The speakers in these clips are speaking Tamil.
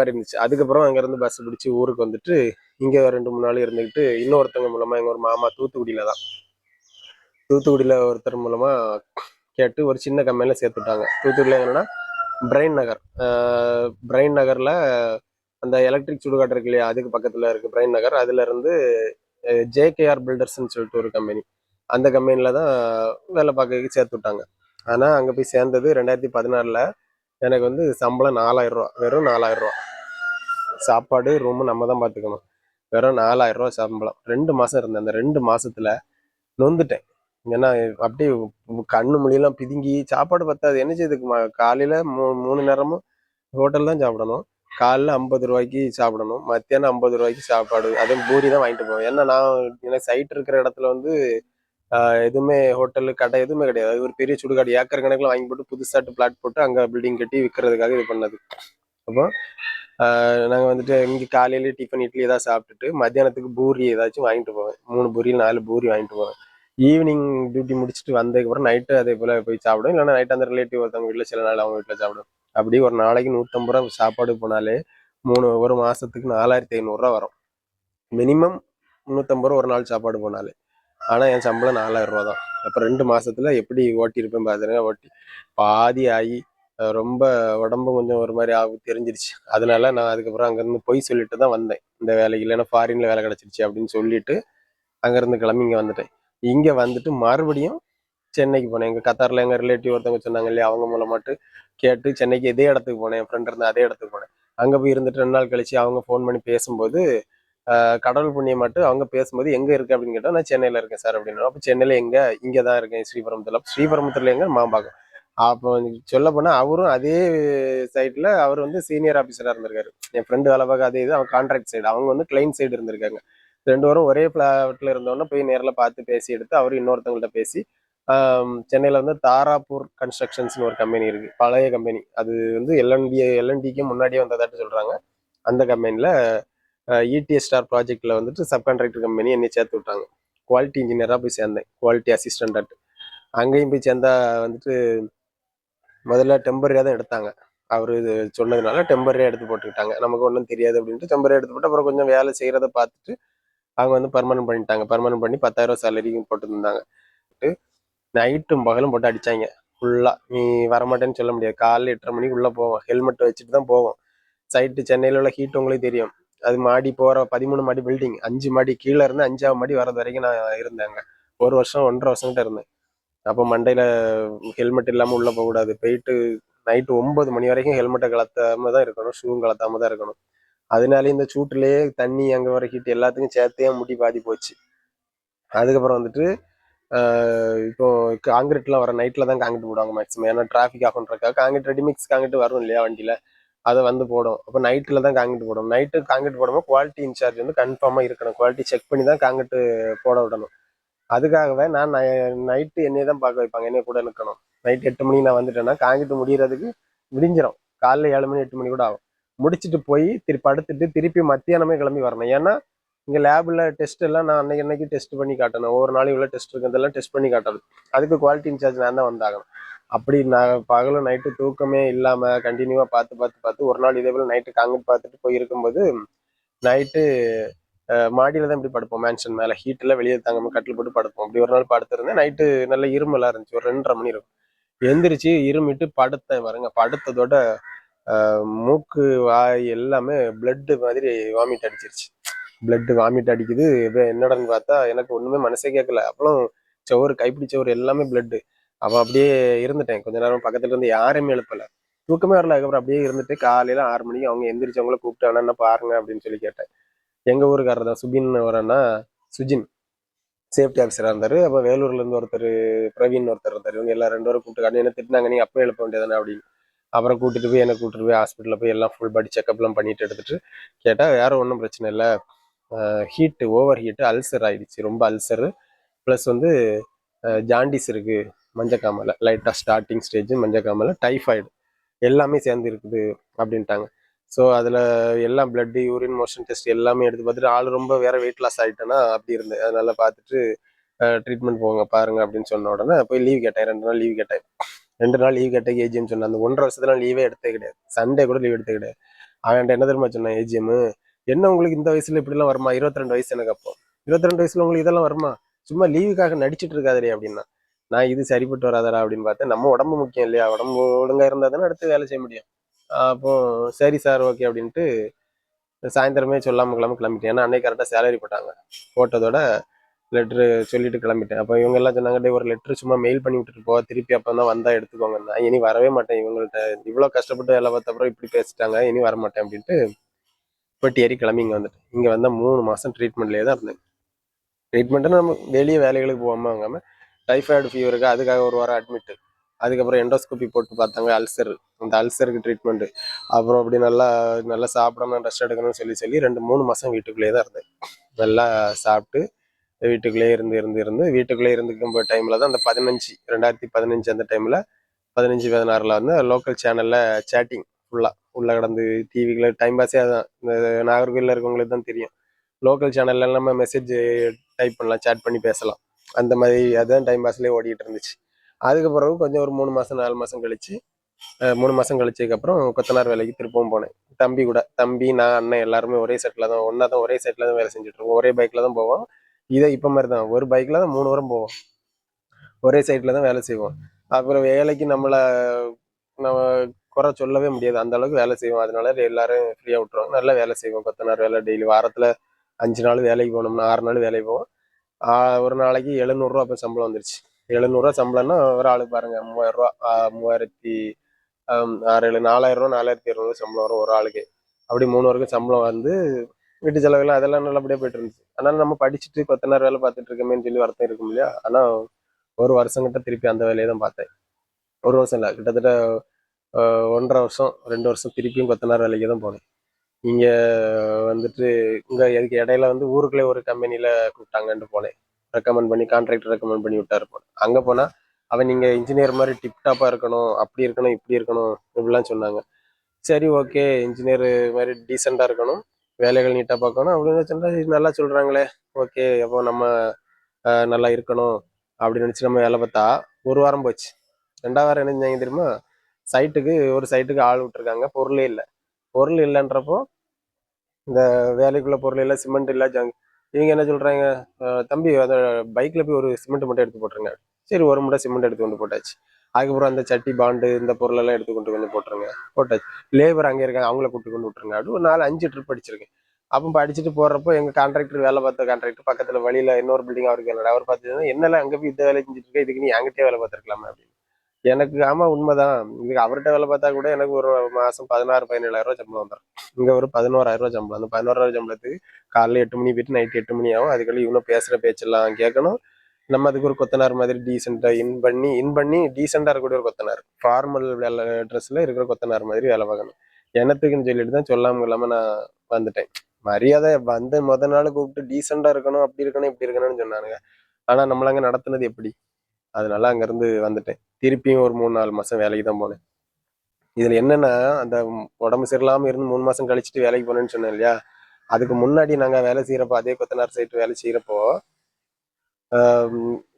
இருந்துச்சு. அதுக்கப்புறம் அங்கேருந்து பஸ் பிடிச்சி ஊருக்கு வந்துட்டு இங்கே 2-3 நாள் இருந்துக்கிட்டு இன்னொருத்தவங்க மூலமாக எங்கள் ஒரு மாமா தூத்துக்குடியில் தான், தூத்துக்குடியில் ஒருத்தர் மூலமாக கேட்டு ஒரு சின்ன கம்பெனியில் சேர்த்து விட்டாங்க. தூத்துக்குடியில் என்னன்னா பிரைன் நகர், பிரைன் நகரில் அந்த எலக்ட்ரிக் சுடுகாடு இருக்கு இல்லையா, அதுக்கு பக்கத்தில் இருக்குது பிரைன் நகர். அதுலேருந்து ஜேகேஆர் பில்டர்ஸ்ன்னு சொல்லிட்டு ஒரு கம்பெனி, அந்த கம்பெனியில் தான் வேலை பார்க்க சேர்த்து விட்டாங்க. ஆனால் அங்கே போய் சேர்ந்தது 2016. எனக்கு வந்து சம்பளம் 4000 ரூபா, வெறும் 4000 ரூபா. சாப்பாடு ரூமு நம்ம தான் பார்த்துக்கணும். வெறும் 4000 ரூபா சம்பளம். 2 மாதம் இருந்தேன். அந்த 2 மாதத்தில் நொந்துட்டேன். ஏன்னா அப்படியே கண்ணு மொழியெல்லாம் பிதுங்கி சாப்பாடு பத்தாது. என்ன செய்யுதுக்கு காலையில் 3 நேரமும் ஹோட்டல் தான் சாப்பிடணும். காலைல 50 ரூபாய்க்கு சாப்பிடணும், மத்தியானம் 50 ரூபாய்க்கு சாப்பாடு. அதுவும் பூரி தான் வாங்கிட்டு போவேன். ஏன்னா நான் எனக்கு சைட் இருக்கிற இடத்துல வந்து எதுவுமே ஹோட்டலு கடை எதுவுமே கிடையாது. அது ஒரு பெரிய சுடுகாடு, ஏக்கர் கணக்கில் வாங்கி போட்டு புதுசாட்டு பிளாட் போட்டு அங்கே பில்டிங் கட்டி விற்கிறதுக்காக இது பண்ணது. அப்போ நாங்கள் வந்துட்டு இங்கே காலையில டிஃபன் இட்லி ஏதாவது சாப்பிட்டுட்டு மத்தியானத்துக்கு பூரி ஏதாச்சும் வாங்கிட்டு போவேன். 3 பூரி 4 பூரி வாங்கிட்டு போவேன். ஈவினிங் டியூட்டி முடிச்சுட்டு வந்ததுக்கப்புறம் நைட்டு அதே போல் போய் சாப்பிடுவேன். இல்லைன்னா நைட்டு அந்த ரிலேட்டிவ் ஒருத்தவங்க வீட்டில், சில நாள் அவங்க வீட்டில் சாப்பிடுவேன். அப்படி ஒரு நாளைக்கு 150 ரூபா சாப்பாடு போனாலே ஒரு மாதத்துக்கு 4500 ரூபா வரும். மினிமம் 350 ரூபா ஒரு நாள் சாப்பாடு போனாலே. ஆனால் என் சம்பளம் 4000 ரூபா தான். அப்போ 2 மாதத்தில் எப்படி ஓட்டியிருப்பேன் பார்த்துருங்க. ஓட்டி பாதி ஆகி ரொம்ப உடம்பு கொஞ்சம் ஒரு மாதிரி தெரிஞ்சிருச்சு. அதனால நான் அதுக்கப்புறம் அங்கேருந்து பொய் சொல்லிட்டு தான் வந்தேன். இந்த வேலைக்கு இல்லைன்னா ஃபாரினில் வேலை கிடச்சிருச்சு அப்படின்னு சொல்லிட்டு அங்கேருந்து கிளம்பி இங்கே வந்துட்டேன். இங்கே வந்துட்டு மறுபடியும் சென்னைக்கு போனேன். எங்கள் கத்தாரில் எங்கள் ரிலேட்டிவ் ஒருத்தவங்க சொன்னாங்க இல்லையா, அவங்க மூலமாட்டு கேட்டு சென்னைக்கு இதே இடத்துக்கு போனேன். என் ஃப்ரெண்ட் இருந்த அதே இடத்துக்கு போனேன். அங்கே போய் இருந்துட்டு 2 நாள் கழிச்சு அவங்க ஃபோன் பண்ணி பேசும்போது கடவுள் புண்ணியமாட்டு அவங்க பேசும்போது எங்கே இருக்குது அப்படின்னு கேட்டால் நான் சென்னையில் இருக்கேன் சார் அப்படின்னு. அப்போ சென்னையில் எங்கே? இங்கே தான் இருக்கேன், ஸ்ரீபெரும்புத்தூரில். ஸ்ரீபெரும்புத்தூரில் எங்கே? மாம்பாக்கம். அப்போ சொல்ல போனால் அவரும் அதே சைட்டில் அவர் வந்து சீனியர் ஆஃபீஸராக இருந்திருக்காரு. என் ஃப்ரெண்டு வேலை பார்க்க அதே இது, அவன் கான்ட்ராக்ட் சைடு, அவங்க வந்து கிளைண்ட் சைடு இருந்திருக்காங்க. 2 பேரும் ஒரே ஃப்ளாட்டில் இருந்தோன்னே போய் நேரில் பார்த்து பேசி எடுத்து அவர் இன்னொருத்தவங்கள்ட்ட பேசி சென்னையில் வந்து தாராப்பூர் கன்ஸ்ட்ரக்ஷன்ஸ்னு ஒரு கம்பெனி இருக்குது, பழைய கம்பெனி. அது வந்து எல்என்டிக்கு முன்னாடியே வந்ததாட்டு சொல்கிறாங்க. அந்த கம்பெனியில் இடிஎஸ் ஸ்டார் ப்ராஜெக்டில் வந்துட்டு சப் கான்ட்ராக்டர் கம்பெனி என்னை சேர்த்து விட்டாங்க. குவாலிட்டி இன்ஜினியராக போய் சேர்ந்தேன், குவாலிட்டி அசிஸ்டண்டாட்டு. அங்கேயும் போய் சேர்ந்தா வந்துட்டு முதல்ல டெம்பரரியாக தான் எடுத்தாங்க. அவர் இது சொன்னதுனால டெம்பரரியாக எடுத்து போட்டுக்கிட்டாங்க. நமக்கு ஒன்றும் தெரியாது அப்படின்ட்டு டெம்பரரியாக எடுத்து போட்டு அப்புறம் கொஞ்சம் வேலை செய்கிறத பார்த்துட்டு அவங்க வந்து பர்மனன்ட் பண்ணிட்டாங்க. பர்மனன்ட் பண்ணி 10,000 சேலரிக்கும் போட்டுருந்தாங்க. நைட்டும் பகலும் போட்டு அடித்தாங்க ஃபுல்லாக. நீ வரமாட்டேன்னு சொல்ல முடியாது. காலைல 8:30 மணிக்கு உள்ளே போவோம், ஹெல்மெட் வச்சுட்டு தான் போவோம். சைட்டு சென்னையில் உள்ள ஹீட் உங்களுக்கு தெரியும். அது மாடி போகிற 13 மாடி பில்டிங், 5 மாடி கீழே இருந்து 5ஆவது மாடி வரது வரைக்கும் நான் இருந்தேங்க. 1 வருஷம் 1.5 வருஷம் இருந்தேன். அப்போ மண்டையில் ஹெல்மெட் இல்லாமல் உள்ளே போகக்கூடாது. போயிட்டு நைட்டு 9 மணி வரைக்கும் ஹெல்மெட்டை கலத்தாமல் தான் இருக்கணும், ஷூவும் கலத்தாமல் தான் இருக்கணும். அதனாலே இந்த சூட்டுலேயே தண்ணி அங்கே வர ஹீட் எல்லாத்துக்கும் சேர்த்தே முடி பாதி போச்சு. அதுக்கப்புறம் வந்துட்டு இப்போ காங்கிரீட்லாம் வர நைட்டில் தான் காங்கிரீட் போடுவாங்க மேக்ஸிமம். ஏன்னா டிராஃபிக் ஆஃப் பண்ணுறதுக்காக காங்கிரீட் ரெடிமிக்ஸ் காங்கிரீட் வரும் இல்லையா வண்டியில், அதை வந்து போடும். அப்போ நைட்டில் தான் காங்கிரீட் போடும். நைட்டு காங்கிரீட் போடும்போது குவாலிட்டி இன்சார்ஜ் வந்து கன்ஃபார்மாக இருக்கணும், குவாலிட்டி செக் பண்ணி தான் காங்கிரீட் போட விடணும். அதுக்காகவே நான் நைட்டு என்னையை தான் பார்க்க வைப்பாங்க, என்னைய கூட நிற்கணும். நைட்டு 8 மணிக்கு நான் வந்துட்டேன்னா காங்கிரீட் முடிகிறதுக்கு விடிஞ்சிடும். காலைல 7 மணி 8 மணி கூட ஆகும். முடிச்சுட்டு போய் படுத்துட்டு திருப்பி மத்தியானமே கிளம்பி வரணும். ஏன்னா இங்கே லேபில் டெஸ்ட் எல்லாம் நான் அன்னைக்கு டெஸ்ட் பண்ணி காட்டணும். ஒவ்வொரு நாளைக்கு உள்ள டெஸ்ட் இருக்கிறதெல்லாம் டெஸ்ட் பண்ணி காட்டணும். அதுக்கு குவாலிட்டி இன்சார்ஜ் நான் தான் வந்தாகணும். அப்படி நான் பகலும் நைட்டு தூக்கமே இல்லாமல் கண்டினியூவாக பார்த்து ஒரு நாள் இதே போல் நைட்டு காங்கிரீட் பார்த்துட்டு போய் இருக்கும்போது நைட்டு மாடியில் தான் இப்படி படுப்போம், மேன்ஷன் மேலே. ஹீட்டில் வெளியே தாங்காமல் கட்டில் போட்டு படுப்போம். அப்படி ஒரு நாள் படுத்துருந்தேன். நைட்டு நல்ல இருமெல்லாம் இருந்துச்சு. ஒரு 2:30 மணி இருக்கும். எந்திரிச்சு இருமிட்டு படுத்தேன் பாருங்க. படுத்ததோட மூக்கு வாய் எல்லாமே பிளட்டு மாதிரி வாமிட் அடிச்சிருச்சு. பிளட்டு வாமிட் அடிக்குது. என்னடன்னு பார்த்தா எனக்கு ஒன்றுமே மனசே கேட்கல. அப்புறம் சோறு, கைப்பிடி சோறு எல்லாமே பிளட்டு. அப்போ அப்படியே இருந்துட்டேன் கொஞ்ச நேரம். பக்கத்துல இருந்து யாருமே எழுப்பலை, தூக்கமே வரல. அதுக்கப்புறம் அப்படியே இருந்துட்டு காலையில 6 மணிக்கு அவங்க எந்திரிச்சவங்கள கூப்பிட்டு வேணா என்ன பாருங்க அப்படின்னு சொல்லி கேட்டேன். எங்கள் ஊருக்காரர் தான், சுபின் வரேன்னா, சுஜின் சேஃப்டி ஆஃபீஸராக இருந்தார். அப்போ வேலூர்லேருந்து ஒருத்தர் பிரவீன் ஒருத்தர் இருந்தார். இவங்க எல்லாம் 2 பேரும் கூப்பிட்டு காட்டி என்ன திட்டினாங்க, நீங்கள் அப்போ எழுப்ப வேண்டியதானே அப்படின்னு. அப்புறம் கூட்டிட்டு போய் ஹாஸ்பிட்டலில் போய் எல்லாம் ஃபுல் பாடி செக்அப்லாம் பண்ணிட்டு எடுத்துட்டு கேட்டால் வேற ஒன்றும் பிரச்சனை இல்லை, ஹீட்டு, ஓவர் ஹீட்டு, அல்சர் ஆயிடுச்சு, ரொம்ப அல்சரு, ப்ளஸ் வந்து ஜாண்டிஸ் இருக்குது, மஞ்சக்காமலை லைட்டாக ஸ்டார்டிங் ஸ்டேஜ், மஞ்சக்காமலை, டைஃபாய்டு எல்லாமே சேர்ந்து இருக்குது அப்படின்ட்டாங்க. ஸோ அதில் எல்லாம் பிளட்டு, யூரின், மோஷன் டெஸ்ட் எல்லாமே எடுத்து பார்த்துட்டு ஆள் ரொம்ப வேற வெயிட் லாஸ் ஆகிட்டேன்னா அப்படி இருந்தேன். அதனால பார்த்துட்டு ட்ரீட்மெண்ட் போங்க பாருங்க அப்படின்னு சொன்ன உடனே போய் லீவ் கேட்டேன். 2 நாள் லீவ் கேட்டேன். 2 நாள் லீவ் கேட்டேன் ஏஜின்னு சொன்னேன். அந்த 1.5 வருஷத்துல லீவே எடுத்தே கிடையாது. சண்டே கூட லீவ் எடுத்தே கிடையாது. அவன்கிட்ட என்ன தெரியுமா சொன்னான் ஏஜிஎம், என்ன உங்களுக்கு இந்த வயசுல இப்படிலாம் வருமா? 22 வயசு எனக்கு அப்போ. 22 வயசுல உங்களுக்கு இதெல்லாம் வருமா? சும்மா லீவுக்காக நடிச்சிட்டு இருக்காதே அப்படின்னா. நான் இது சரிப்பட்டு வராதடா அப்படின்னு பார்த்தேன். நம்ம உடம்பு முக்கியம் இல்லையா? உடம்பு ஒழுங்கா இருந்தா தானே அடுத்து வேலை செய்ய முடியும். அப்போ சரி சார் ஓகே அப்படின்ட்டு சாயந்தரமே சொல்லாம கிளம்பிட்டேன். ஏன்னா அன்னைக்கு கரெக்டாக சேலரி போட்டாங்க. போட்டதோட லெட்ரு சொல்லிட்டு கிளம்பிட்டேன். அப்போ இவங்க எல்லாம் சொன்னாங்க, டே ஒரு லெட்ரு சும்மா மெயில் பண்ணி விட்டுட்டு போ, திருப்பி அப்போ தான் வந்தா எடுத்துக்கோங்க. நான் இனி வரவே மாட்டேன் இவங்கள்ட்ட, இவ்வளோ கஷ்டப்பட்டு வேலை பார்த்த அப்புறம் இப்படி பேசிட்டாங்க, இனி வர மாட்டேன் அப்படின்ட்டு பெட்டி ஏறி கிளம்பி இங்கே வந்துட்டேன். இங்கே வந்தால் 3 மாதம் ட்ரீட்மெண்ட்லேயே தான் இருந்தேன். ட்ரீட்மெண்ட்டு நம்ம வெளியே வேலைகளுக்கு போகாமல் வாங்காமல் டைஃபாய்டு ஃபீவருக்கு அதுக்காக ஒரு வாரம் அட்மிட்டு. அதுக்கப்புறம் எண்டோஸ்கோபி போட்டு பார்த்தாங்க, அல்சர். அந்த அல்சருக்கு ட்ரீட்மெண்ட்டு. அப்புறம் அப்படி நல்லா நல்லா சாப்பிடணும், ரெஸ்ட் எடுக்கணும்னு சொல்லி 2-3 மாதம் வீட்டுக்குள்ளேயே தான் இருந்தேன். நல்லா சாப்பிட்டு வீட்டுக்குள்ளேயே இருந்து வீட்டுக்குள்ளேயே இருந்துக்கும் டைமில் தான் அந்த 2015 அந்த டைமில் 15-16 வந்து லோக்கல் சேனலில் சேட்டிங் ஃபுல்லாக உள்ளே கிடந்து டிவியில் டைம் பாஸே அதுதான். இந்த நாகர்கோவிலில் இருக்கவங்களுக்கு தான் தெரியும். லோக்கல் சேனல்ல நம்ம மெசேஜ் டைப் பண்ணலாம், சேட் பண்ணி பேசலாம். அந்த மாதிரி அதுதான் டைம் பாஸ்லேயே ஓடிட்டு இருந்துச்சு. அதுக்கு பிறகு கொஞ்சம் ஒரு 3 மாதம் 4 மாதம் கழிச்சு 3 மாதம் கழிச்சதுக்கப்புறம் கொத்தனார் வேலைக்கு திருப்பவும் போனேன். தம்பி கூட, தம்பி நான் அண்ணன் எல்லாருமே ஒரே செட்டில் தான், ஒன்றா தான் ஒரே செட்டில் தான் வேலை செஞ்சுட்டு இருக்கோம். ஒரே பைக்கில் தான் போவோம். இதே இப்போ மாதிரி தான், ஒரு பைக்கில் தான் 3 வாரம் போவோம். ஒரே சைட்டில் தான் வேலை செய்வோம். அப்புறம் வேலைக்கு நம்மளை நம்ம குறை சொல்லவே முடியாது, அந்த அளவுக்கு வேலை செய்வோம். அதனால எல்லாரும் ஃப்ரீயாக விட்டுருவாங்க. நல்லா வேலை செய்வோம். கொத்தனார் வேலை டெய்லி வாரத்தில் 5 நாள் வேலைக்கு போனோம்னா 6 நாள் வேலைக்கு போவோம். ஒரு நாளைக்கு 700 இப்போ சம்பளம் வந்துருச்சு. 700 சம்பளம்னா ஒரு ஆளுக்கு பாருங்க 3000, 3000 6 4000, 4200 சம்பளம் வரும் ஒரு ஆளுக்கு. அப்படி 3 வரைக்கும் சம்பளம் வந்து வீட்டு செலவுலாம் அதெல்லாம் நல்லபடியாக போயிட்டு இருந்துச்சு. அதனால நம்ம படிச்சுட்டு கொத்தனார் வேலை பார்த்துட்டு இருக்கமேன்னு சொல்லி வருத்தம் இருக்கும் இல்லையா? ஆனால் ஒரு வருஷம் கிட்ட திருப்பி அந்த வேலையை தான் பார்த்தேன். ஒரு வருஷம் இல்லை, கிட்டத்தட்ட 1.5 வருஷம் 2 வருஷம் திருப்பியும் கொத்தனார் வேலைக்கு தான் போனேன். இங்கே வந்துட்டு இங்கே இதுக்கு இடையில வந்து ஊருக்குள்ளே ஒரு கம்பெனியில் கூப்பிட்டாங்கன்ட்டு போனேன். ரெக்கமெண்ட் பண்ணி கான்ட்ராக்டர் ரெக்கமெண்ட் பண்ணி விட்டாரு போனேன். அங்கே போனால் அவன் நீங்கள் இன்ஜினியர் மாதிரி டிப்டாப்பாக இருக்கணும், அப்படி இருக்கணும், இப்படி இருக்கணும், இப்படிலாம் சொன்னாங்க. சரி ஓகே, இன்ஜினியர் மாதிரி டீசெண்டாக இருக்கணும், வேலைகள் நீட்டாக பார்க்கணும் அப்படின்னு சொன்னா நல்லா சொல்கிறாங்களே, ஓகே அப்போ நம்ம நல்லா இருக்கணும் அப்படின்னு நினச்சி நம்ம வேலை பார்த்தா ஒரு வாரம் போச்சு. 2ஆவது வாரம் என்ன செஞ்சாங்க தெரியுமா? ஒரு சைட்டுக்கு ஆள் விட்டுருக்காங்க, பொருளே இல்லை. பொருள் இல்லைன்றப்போ இந்த வேலைக்குள்ள பொருள் இல்லை, சிமெண்ட் இல்லை, இவங்க என்ன சொல்கிறாங்க, தம்பி அதை பைக்கில் போய் ஒரு சிமெண்ட் மட்டும் எடுத்து போட்டுருங்க. சரி, ஒரு மூட்டை சிமெண்ட் எடுத்து கொண்டு போட்டாச்சு. அதுக்கப்புறம் அந்த சட்டி பாண்டு இந்த பொருளெல்லாம் எடுத்து கொண்டு வந்து போட்டுருங்க, போட்டாச்சு. லேபர் அங்கே இருக்காங்க, அவங்கள கூப்பிட்டு கொண்டு விட்டுருங்க. அப்படி ஒரு 4-5 ட்ரிப் அடிச்சிருக்கேன். அப்போ படிச்சுட்டு போகிறப்போ எங்கள் கான்ட்ராக்டர் வேலை பார்த்த கான்ட்ராக்டர் பக்கத்தில் வழியில் இன்னொரு பில்டிங் அவருக்கு என்னடா அவர் பார்த்துட்டு, என்னெல்லாம் அங்கே போய் இந்த வேலை செஞ்சுட்டு இருக்க, இதுக்கு நீ என்கிட்டே வேலை பார்த்துருக்கலாமா அப்படின்னு. எனக்கு ஆமாம் உண்மைதான், இதுக்கு அவர்கிட்ட வேலை பார்த்தா கூட எனக்கு ஒரு மாதம் 16-17 ஆயிரம் சம்பளம் வந்துடும். இங்கே ஒரு 11,000 சம்பளம். அந்த 11,000 சம்பளத்துக்கு காலைல 8 மணி போயிட்டு நைட்டு 8 மணி ஆகும். அதுக்குள்ள இவனும் பேசுகிற பேச்செல்லாம் கேட்கணும். நம்ம அதுக்கு ஒரு கொத்தனார் மாதிரி டீசெண்டாக இன் பண்ணி டீசெண்டாக இருக்கக்கூடிய ஒரு கொத்தனார், ஃபார்மல் வேலை ட்ரெஸ்ஸில் இருக்கிற கொத்தனார் மாதிரி வேலை பார்க்கணும். என்னத்துக்குன்னு சொல்லிட்டு தான் சொல்லாமல் இல்லாமல் நான் வந்துட்டேன். மரியாதை வந்து நாள் கூப்பிட்டு டீசெண்டாக இருக்கணும், அப்படி இருக்கணும், இப்படி இருக்கணும்னு சொன்னானுங்க. ஆனால் நம்மள அங்கே நடத்துனது எப்படி? அதனால அங்கேருந்து வந்துட்டேன். திருப்பியும் ஒரு 3-4 மாதம் வேலைக்கு தான் போனேன். இதில் என்னென்னா, அந்த உடம்பு சரியில்லாமல் இருந்து 3 மாதம் கழிச்சுட்டு வேலைக்கு போனேன்னு சொன்னேன் இல்லையா? அதுக்கு முன்னாடி நாங்கள் வேலை செய்கிறப்போ, அதே கொத்தனார் சைட்டு வேலை செய்கிறப்போ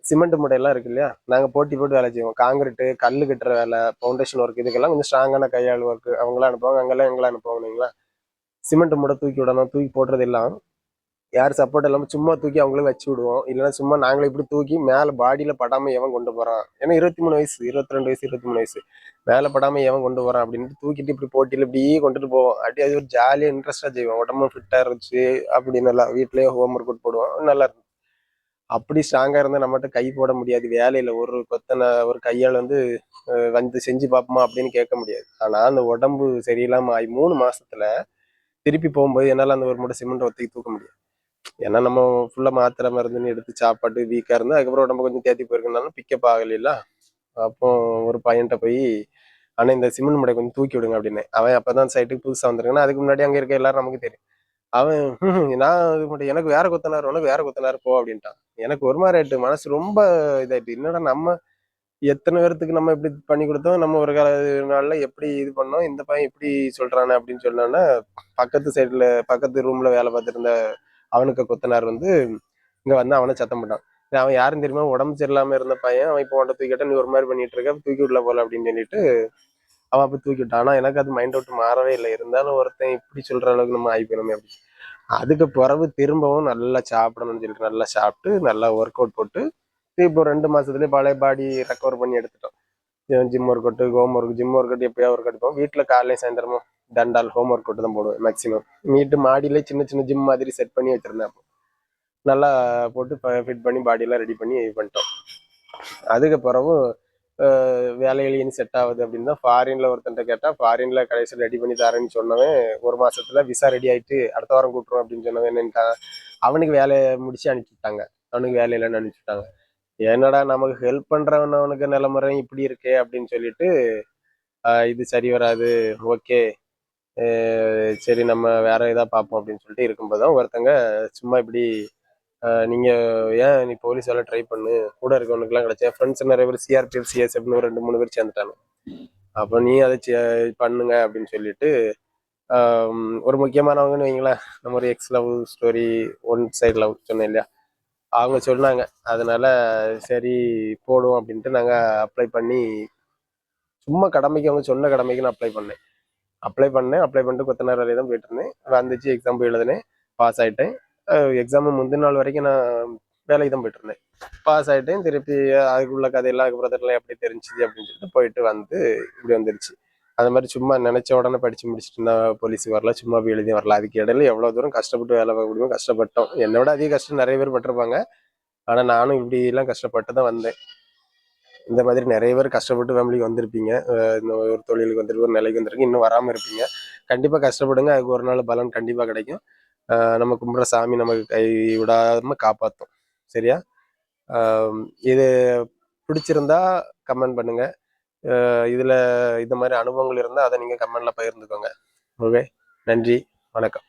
சிமெண்ட் மூட்டையெல்லாம் இருக்கு இல்லையா, நாங்கள் போட்டி போட்டு வேலை செய்வோம். காங்கிரீட்டு, கல் கட்டுற வேலை, ஃபவுண்டேஷன் ஒர்க், இதுக்கெல்லாம் கொஞ்சம் ஸ்ட்ராங்கான கையாள் ஒர்க்கு அவங்களாம் அனுப்புவாங்க. அங்கெல்லாம் எங்களாம் அனுப்புவாங்க இல்லைங்களா? சிமெண்ட் மூட்டை தூக்கி விடணும், தூக்கி போடுறது எல்லாம் யார் சப்போர்ட் இல்லாமல் சும்மா தூக்கி அவங்களே வச்சு விடுவோம். இல்லைன்னா சும்மா நாங்களே இப்படி தூக்கி மேலே பாடியில் படாமல் எவன் கொண்டு போகிறான், ஏன்னா 23 வயசு, 22 வயசு, 23 வயசு, மேலே படாமல் எவன் கொண்டு போகிறான் அப்படின்ட்டு தூக்கிட்டு இப்படி போட்டியில் இப்படியே கொண்டுட்டு போவோம். அப்படி அது ஒரு ஜாலியாக இன்ட்ரெஸ்ட்டாக செய்வோம். உடம்பு ஃபிட்டாக இருந்துச்சு அப்படி நல்லா வீட்லேயே ஹோம் ஒர்க் அவுட் போடுவோம், நல்லா இருக்கும். அப்படி ஸ்ட்ராங்காக இருந்தால் நம்மகிட்ட கை போட முடியாது. வேலையில் ஒரு கையால் வந்து செஞ்சு பார்ப்போமா அப்படின்னு கேட்க முடியாது. ஆனால் அந்த உடம்பு சரியில்லாமல் ஆகி 3 மாசத்துல திருப்பி போகும்போது என்னால் அந்த ஒரு மூட்டை சிமெண்ட் ஒத்திக்கு தூக்க முடியாது. ஏன்னா நம்ம ஃபுல்லாக மாத்திரை மருந்துன்னு எடுத்து சாப்பாட்டு வீக்காக இருந்து அதுக்கப்புறம் உடம்பு கொஞ்சம் தேத்தி போயிருக்கனாலும் பிக்கப் ஆகலையில. அப்போ ஒரு பையன்கிட்ட போய், ஆனால் இந்த சிமெண்ட் மூட்டை கொஞ்சம் தூக்கி விடுங்க அப்படின்னு. அவன் அப்போ தான் சைட்டுக்கு புதுசாக வந்திருக்கானா, அதுக்கு முன்னாடி அங்கே இருக்க எல்லாரும் நமக்கு தெரியும். அவன் நான் இது மட்டும் எனக்கு வேற கொத்தனார், உனக்கு வேற கொத்தனார் போ அப்படின்ட்டான். எனக்கு ஒரு மாதிரி ஆயிட்டு, மனசு ரொம்ப இதாயிட்டு. என்னடா நம்ம எத்தனை பேர்த்துக்கு நம்ம இப்படி பண்ணி கொடுத்தோம், நம்ம ஒரு நாள்ல எப்படி இது பண்ணோம், இந்த பையன் இப்படி சொல்றானே அப்படின்னு சொன்னான்னா, பக்கத்து ரூம்ல வேலை பார்த்துட்டு இருந்த அவனுக்கு கொத்தனார் இங்க வந்து அவனை சத்தம் போட்டான். அவன் யாரும் தெரியுமா, உடம்பு சரியில்லாம இருந்த பையன். அவன் இப்போ உன்ட்ட தூக்கிட்ட, நீ ஒரு மாதிரி பண்ணிட்டு இருக்க, தூக்கி விடல போல அப்படின்னு சொல்லிட்டு அவன் அப்போ தூக்கி விட்டான். ஆனால் எனக்கு அது மைண்ட் அவுட் மாறவே இல்லை. இருந்தாலும் ஒருத்தன் இப்படி சொல்கிற அளவுக்கு நம்ம ஆகிக்கணுமே அப்படி. அதுக்கு பிறகு திரும்பவும் நல்லா சாப்பிடணும்னு சொல்லிட்டு நல்லா சாப்பிட்டு நல்லா ஒர்க் அவுட் போட்டு இப்போ 2 மாசத்துலேயே பழைய பாடி ரெக்கவர் பண்ணி எடுத்துட்டோம். Gym workout, gym workout எப்போயா ஒர்க் அவுட் போவோம். வீட்டில் காலையில சாயந்தரமும் தண்டால் ஹோம் ஒர்க் அவுட் தான் போடுவேன் மேக்ஸிமம். வீட்டு மாடியிலே சின்ன சின்ன ஜிம் மாதிரி செட் பண்ணி வச்சிருந்தேன். அப்போ நல்லா போட்டு ஃபிட் பண்ணி பாடியெல்லாம் ரெடி பண்ணி இது பண்ணிட்டோம். அதுக்கு பிறகு வேலையிலேயும் செட் ஆகுது அப்படின்னு தான் ஃபாரின்ல ஒருத்தன்ட்ட கேட்டால், ஃபாரின்ல கடைசியில் ரெடி பண்ணி தரேன்னு சொன்னவன் 1 மாசத்துல விசா ரெடி ஆகிட்டு அடுத்த வாரம் கூட்டுறோம் அப்படின்னு சொன்னவன் என்னன்ட்டான், அவனுக்கு வேலையை முடிச்சு அனுப்பிச்சுட்டாங்க. அவனுக்கு வேலையிலன்னு அனுப்பிச்சுட்டாங்க. என்னடா நமக்கு ஹெல்ப் பண்றவனவனுக்கு நிலமுறை இப்படி இருக்கே அப்படின்னு சொல்லிட்டு இது சரி வராது, ஓகே சரி நம்ம வேற ஏதா பார்ப்போம் அப்படின்னு சொல்லிட்டு இருக்கும்போது தான் ஒருத்தங்க சும்மா இப்படி நீங்க ஏன் நீ போலீஸ் வேலை ட்ரை பண்ணு, கூட இருக்கவனுக்குலாம் கிடைச்சா ஃப்ரெண்ட்ஸ் நிறைய பேர் சிஆர்பிஎஃப் சிஎஸ்எஃப்னு ஒரு 2 3 பேர் சேர்ந்துட்டாங்க. அப்போ நீ அதை பண்ணுங்க அப்படின்னு சொல்லிட்டு ஒரு முக்கியமானவங்கன்னு வைங்களேன், நம்ம ஒரு X love story one side love சொன்னேன் இல்லையா, அவங்க சொன்னாங்க. அதனால சரி போடுவோம் அப்படின்ட்டு நாங்கள் அப்ளை பண்ணி சும்மா கடமைக்கு அவங்க சொன்ன கடமைக்கு நான் அப்ளை பண்ணிட்டு கொத்தனார் வேலையை தான் போயிட்டு இருந்தேன். வந்துச்சு, எக்ஸாம் போய் எழுதினேன், பாஸ் ஆகிட்டேன். எக்ஸாம் முந்தின நாள் வரைக்கும் நான் வேலைக்கு தான் போயிட்டு இருந்தேன். பாஸ் ஆகிட்டேன். திருப்பி அதுக்குள்ள கதையெல்லாம் அதுக்கு பிரதர்லாம் எப்படி தெரிஞ்சுது அப்படின்னு சொல்லிட்டு போயிட்டு வந்து இப்படி வந்துருச்சு. அது மாதிரி சும்மா நினைச்ச உடனே படிச்சு முடிச்சுட்டு இருந்தா போலீஸுக்கு வரல, சும்மா போய் எழுதி வரல. அதுக்கு இடையில எவ்வளோ தூரம் கஷ்டப்பட்டு வேலை பார்க்க முடியுமோ கஷ்டப்பட்டோம். என்னை விட அதிக கஷ்டம் நிறைய பேர் பட்டிருப்பாங்க. ஆனால் நானும் இப்படிலாம் கஷ்டப்பட்டு தான் வந்தேன். இந்த மாதிரி நிறைய பேர் கஷ்டப்பட்டு ஃபேமிலிக்கு வந்திருப்பீங்க. இந்த ஒரு தொழிலுக்கு வந்துருக்கு, ஒரு நிலைக்கு வந்திருக்கு, இன்னும் வராமல் இருப்பீங்க. கண்டிப்பாக கஷ்டப்படுங்க, அதுக்கு ஒரு நாள் பலன் கண்டிப்பாக கிடைக்கும். நம்ம கும்பிட்ற சாமி நமக்கு கை விடாமல் காப்பாற்றும். சரியா? இது பிடிச்சிருந்தா கமெண்ட் பண்ணுங்க. இதில் இந்த மாதிரி அனுபவங்கள் இருந்தால் அதை நீங்கள் கமெண்டில் பகிர்ந்துக்கோங்க. ஓகே, நன்றி, வணக்கம்.